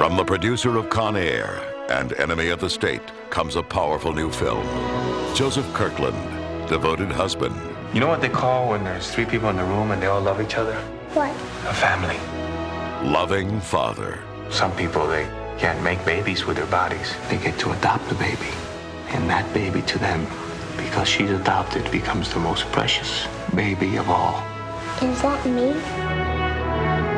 From the producer of Con Air and Enemy of the State comes a powerful new film. Joseph Kirkland, devoted husband. You know what they call when there's three people in the room and they all love each other? What? A family. Loving father. Some people, they can't make babies with their bodies. They get to adopt a baby. And that baby to them, because she's adopted, becomes the most precious baby of all. Is that me?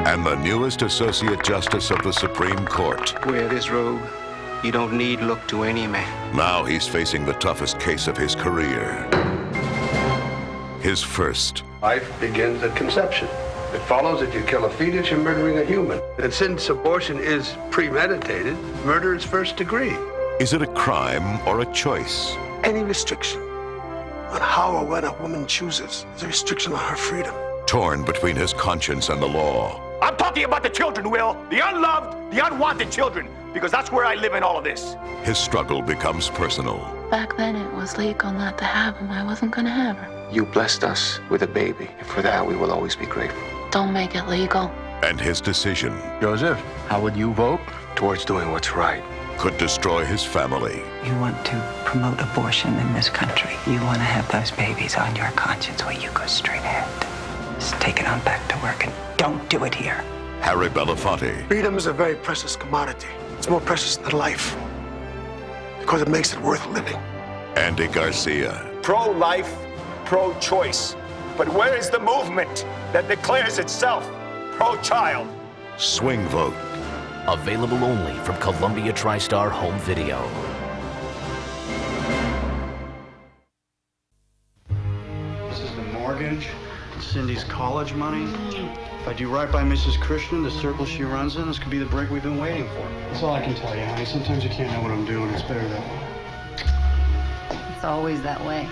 And the newest Associate Justice of the Supreme Court. Wear this robe. You don't need look to any man. Now he's facing the toughest case of his career. His first. Life begins at conception. It follows that you kill a fetus, you're murdering a human. And since abortion is premeditated, murder is first degree. Is it a crime or a choice? Any restriction on how or when a woman chooses is a restriction on her freedom. Torn between his conscience and the law. I'm talking about the children, Will. The unloved, the unwanted children. Because that's where I live in all of this. His struggle becomes personal. Back then it was legal not to have him. I wasn't gonna have her. You blessed us with a baby, and for that we will always be grateful. Don't make it legal. And his decision. Joseph, how would you vote towards doing what's right? Could destroy his family. You want to promote abortion in this country. You want to have those babies on your conscience where you go straight ahead. Just take it on back to work and don't do it here. Harry Belafonte. Freedom is a very precious commodity. It's more precious than life because it makes it worth living. Andy Garcia. Pro-life, pro-choice. But where is the movement that declares itself pro-child? Swing vote. Available only from Columbia TriStar Home Video. This is the mortgage, Cindy's college money. If I do right by Mrs. Christian, the circle she runs in, this could be the break we've been waiting for. That's all I can tell you, honey. Sometimes you can't know what I'm doing. It's better that way. It's always that way.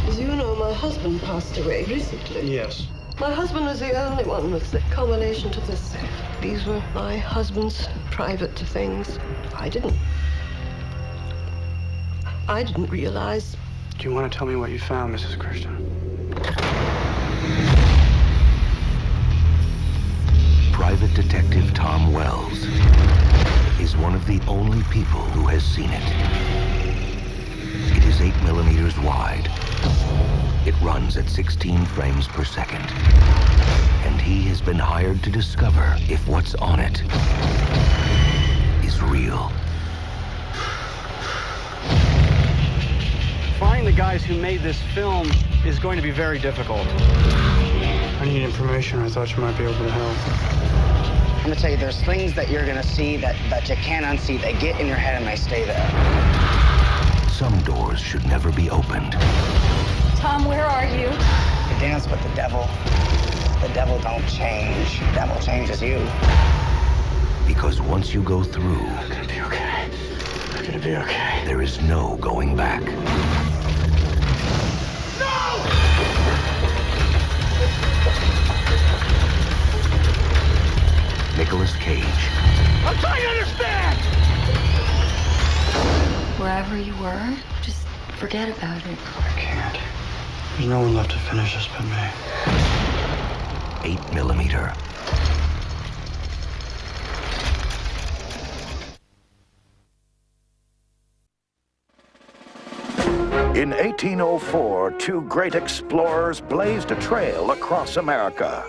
As you know, my husband passed away recently. Yes. My husband was the only one with the culmination to this. These were my husband's private things. I didn't realize. Do you want to tell me what you found, Mrs. Christian? Private Detective Tom Wells is one of the only people who has seen it. It is 8 millimeters wide. It runs at 16 frames per second. And he has been hired to discover if what's on it is real. Finding the guys who made this film is going to be very difficult. I need information. I thought you might be able to help. I'm gonna tell you, there's things that you're gonna see that you can't unsee. They get in your head and they stay there. Some doors should never be opened. Tom, where are you? You dance with the devil. The devil don't change. The devil changes you. Because once you go through, I'm gonna be okay. I'm gonna be okay. There is no going back. Nicolas Cage. I'm trying to understand! Wherever you were, just forget about it. I can't. There's no one left to finish this but me. 8 millimeter. In 1804, two great explorers blazed a trail across America.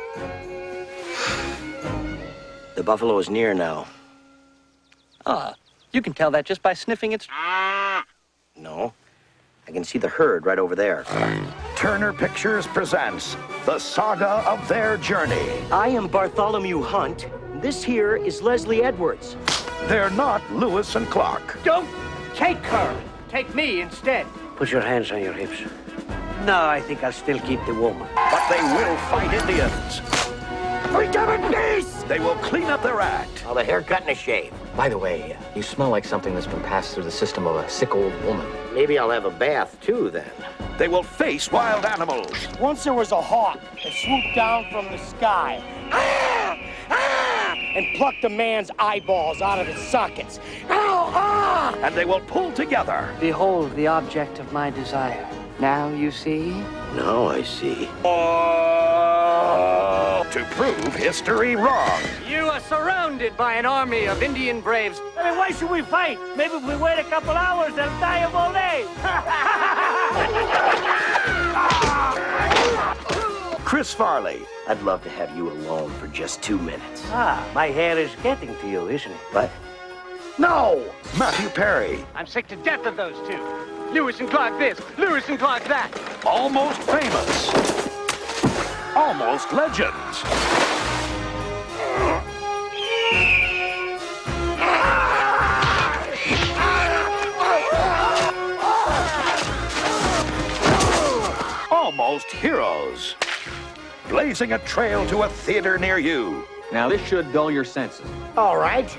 The buffalo is near now. You can tell that just by sniffing its... No. I can see the herd right over there. Turner Pictures presents the saga of their journey. I am Bartholomew Hunt. This here is Leslie Edwards. They're not Lewis and Clark. Don't take her. Take me instead. Put your hands on your hips. No, I think I'll still keep the woman. But they will fight Indians. We give it peace! They will clean up their act. Well, a haircut and a shave. By the way, you smell like something that's been passed through the system of a sick old woman. Maybe I'll have a bath, too, then. They will face wild animals. Once there was a hawk that swooped down from the sky and plucked a man's eyeballs out of his sockets. And they will pull together. Behold the object of my desire. Now you see? Now I see. to prove history wrong. You are surrounded by an army of Indian braves. I mean, why should we fight? Maybe if we wait a couple hours, they'll die of old age. Chris Farley. I'd love to have you alone for just 2 minutes. Ah, my hair is getting to you, isn't it? What? No! Matthew Perry. I'm sick to death of those two. Lewis and Clark this, Lewis and Clark that. Almost famous. Almost legends. Almost heroes. Blazing a trail to a theater near you. Now, this should dull your senses. All right.